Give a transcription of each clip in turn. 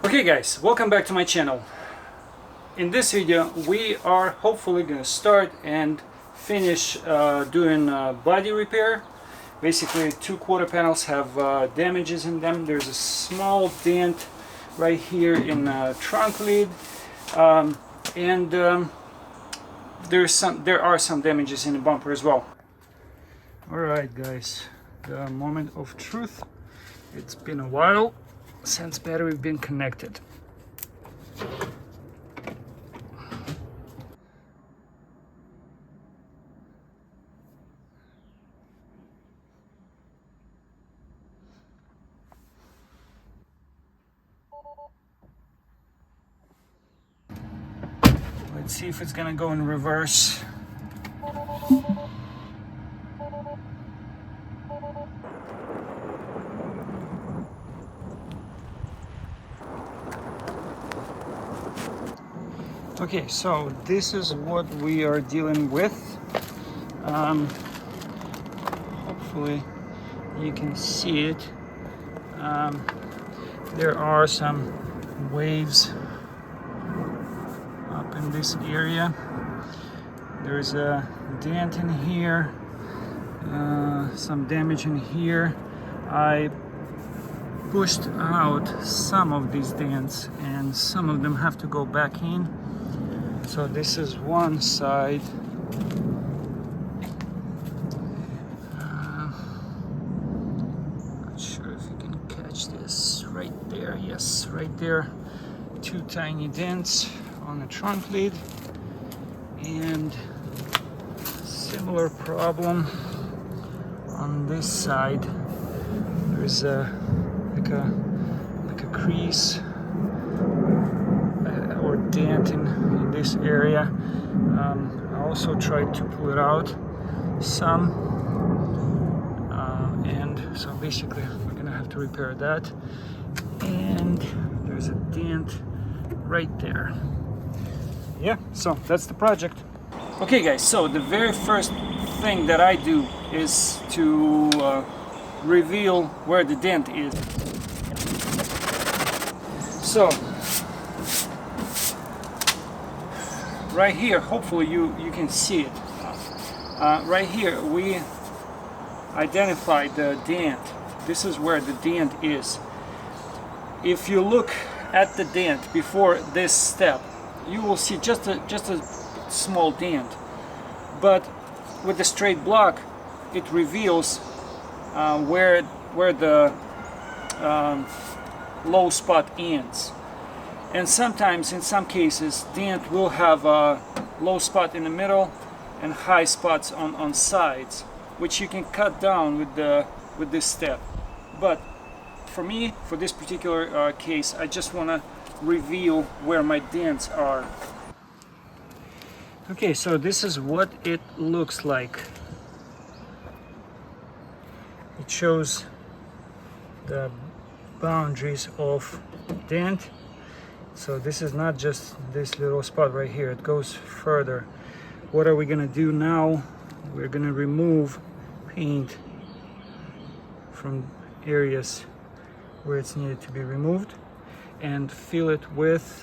Okay guys, welcome back to my channel. In this video we are hopefully gonna start and finish doing body repair. Basically, two quarter panels have damages in them. There's a small dent right here in the trunk lid, and there are some damages in the bumper as well. Alright guys, the moment of truth. It's been a while since battery's been connected. Let's see if it's gonna go in reverse. Okay, so this is what we are dealing with. Hopefully you can see it. There are some waves up in this area. There's a dent in here, some damage in here. I pushed out some of these dents and some of them have to go back in. So this is one side. Not sure if you can catch this right there. Yes, right there. Two tiny dents on the trunk lid, and similar problem on this side. There's like a crease or dent in this area. I also tried to pull it out some, and so basically we're gonna have to repair that. And there's a dent right there. Yeah, so that's the project. Okay guys, so the very first thing that I do is to reveal where the dent is. So right here, hopefully you can see it. Right here we identified the dent. This is where the dent is. If you look at the dent before this step, you will see just a small dent, but with the straight block it reveals where the low spot ends. And sometimes, in some cases, dent will have a low spot in the middle and high spots on sides, which you can cut down with this step. But for me, for this particular case, I just want to reveal where my dents are. Okay, so this is what it looks like. It shows the boundaries of dent. So this is not just this little spot right here, it goes further. What are we gonna do now? We're gonna remove paint from areas where it's needed to be removed and fill it with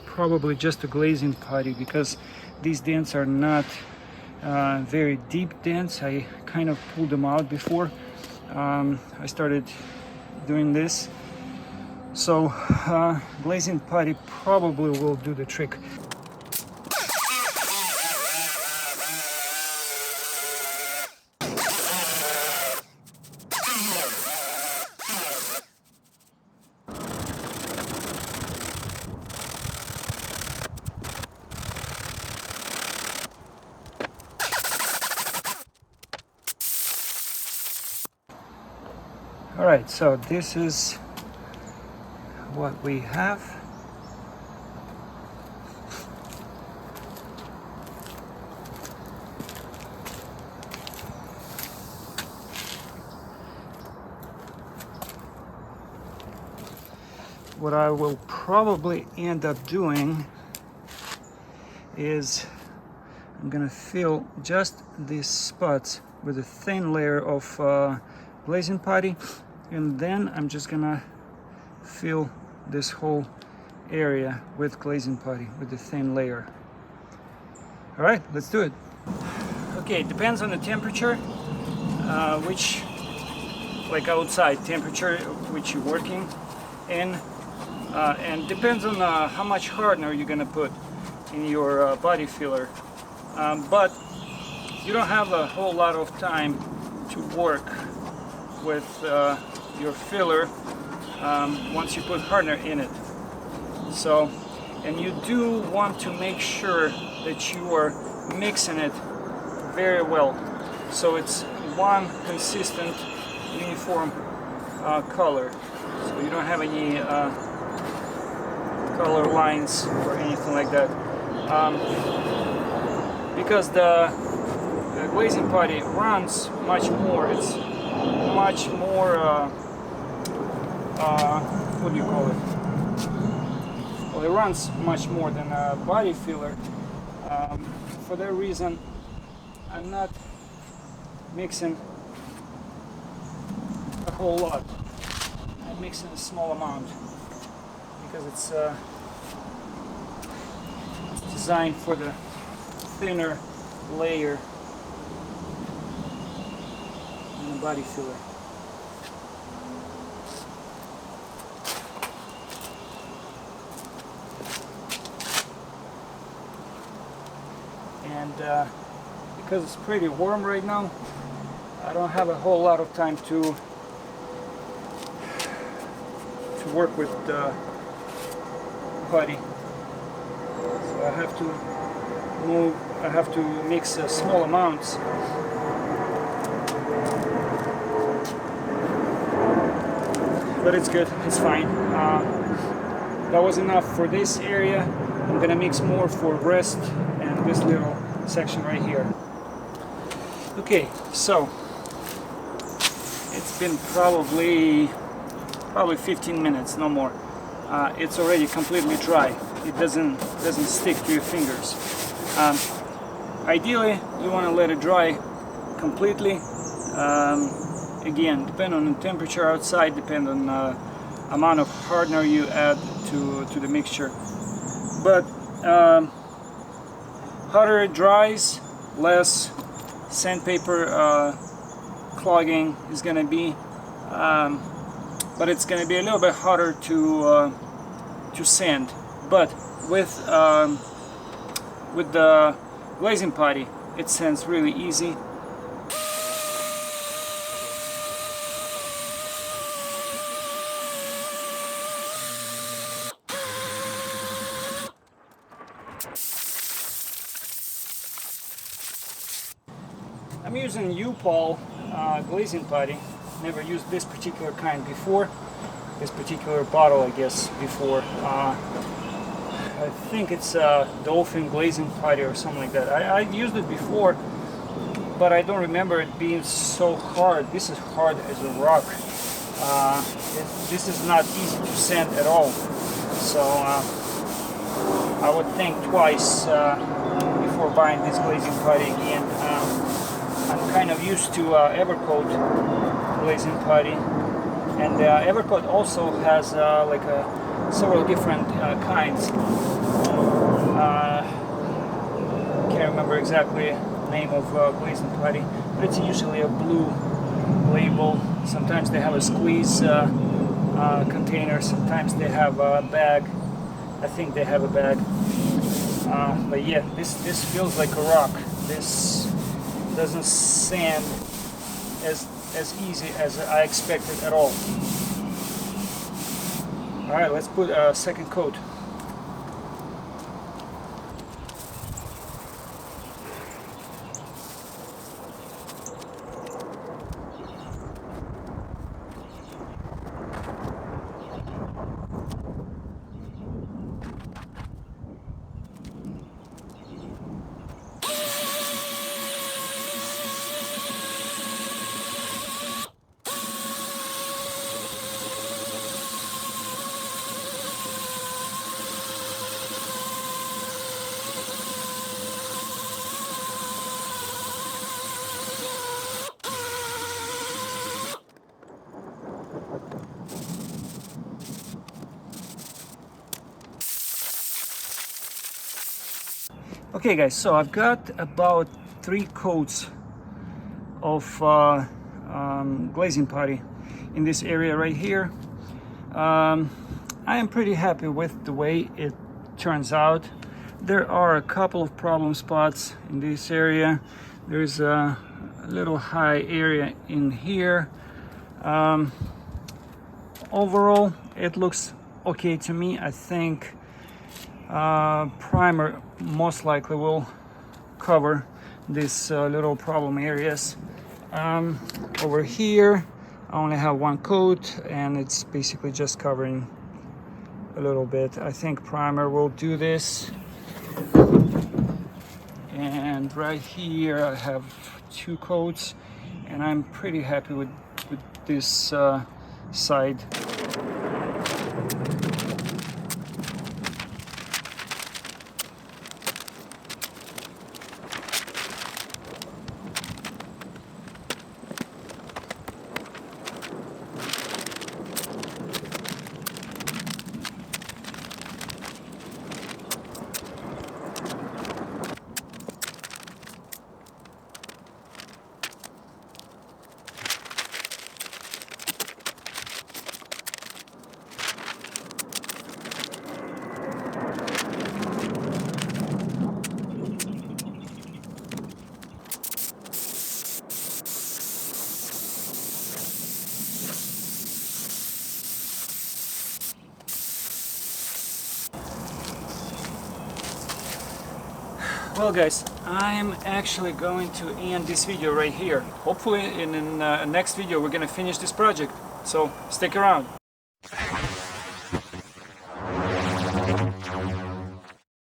probably just a glazing putty, because these dents are not very deep dents. I kind of pulled them out before I started doing this. So glazing putty probably will do the trick. All right, so this is what we have. What I will probably end up doing is I'm gonna fill just these spots with a thin layer of glazing putty, and then I'm just gonna fill this whole area with glazing putty, with the thin layer. All right, let's do it. Okay, it depends on the temperature, which, like outside temperature, which you're working in, and depends on how much hardener you're gonna put in your body filler. But you don't have a whole lot of time to work with your filler once you put hardener in it. So, and you do want to make sure that you are mixing it very well, so it's one consistent uniform color, so you don't have any color lines or anything like that, because the glazing putty runs much more. It's much more what do you call it? Well, it runs much more than a body filler. For that reason, I'm not mixing a whole lot. I'm mixing a small amount because it's designed for the thinner layer in the body filler. And because it's pretty warm right now, I don't have a whole lot of time to work with the putty. So I have to mix small amounts. But it's good, it's fine. That was enough for this area. I'm gonna mix more for rest and this little section right here. Okay, so it's been probably 15 minutes, no more. It's already completely dry. It doesn't stick to your fingers. Ideally, you want to let it dry completely. Again, depend on the temperature outside, depend on the amount of hardener you add to the mixture. But hotter it dries, less sandpaper clogging is going to be, but it's going to be a little bit harder to sand. But with the glazing putty, it sands really easy. I'm using U-Pol glazing putty. Never used this particular kind before. This particular bottle, I guess, before. I think it's Dolphin glazing putty or something like that. I've used it before, but I don't remember it being so hard. This is hard as a rock. This is not easy to sand at all. So I would think twice before buying this glazing putty again. I'm kind of used to Evercoat glazing putty, and Evercoat also has several different kinds. Can't remember exactly the name of glazing putty, but it's usually a blue label. Sometimes they have a squeeze container, sometimes they have a bag. I think they have a bag. But yeah, this feels like a rock. This doesn't sand as easy as I expected at all. Alright, let's put a second coat. Okay guys, so I've got about 3 coats of glazing putty in this area right here. I am pretty happy with the way it turns out. There are a couple of problem spots in this area. There's a little high area in here. Overall, it looks okay to me. I think primer most likely will cover these little problem areas. Over here I only have 1 coat and it's basically just covering a little bit. I think primer will do this. And right here I have 2 coats and I'm pretty happy with this side. Well guys, I'm actually going to end this video right here. Hopefully in the next video we're gonna finish this project, so stick around.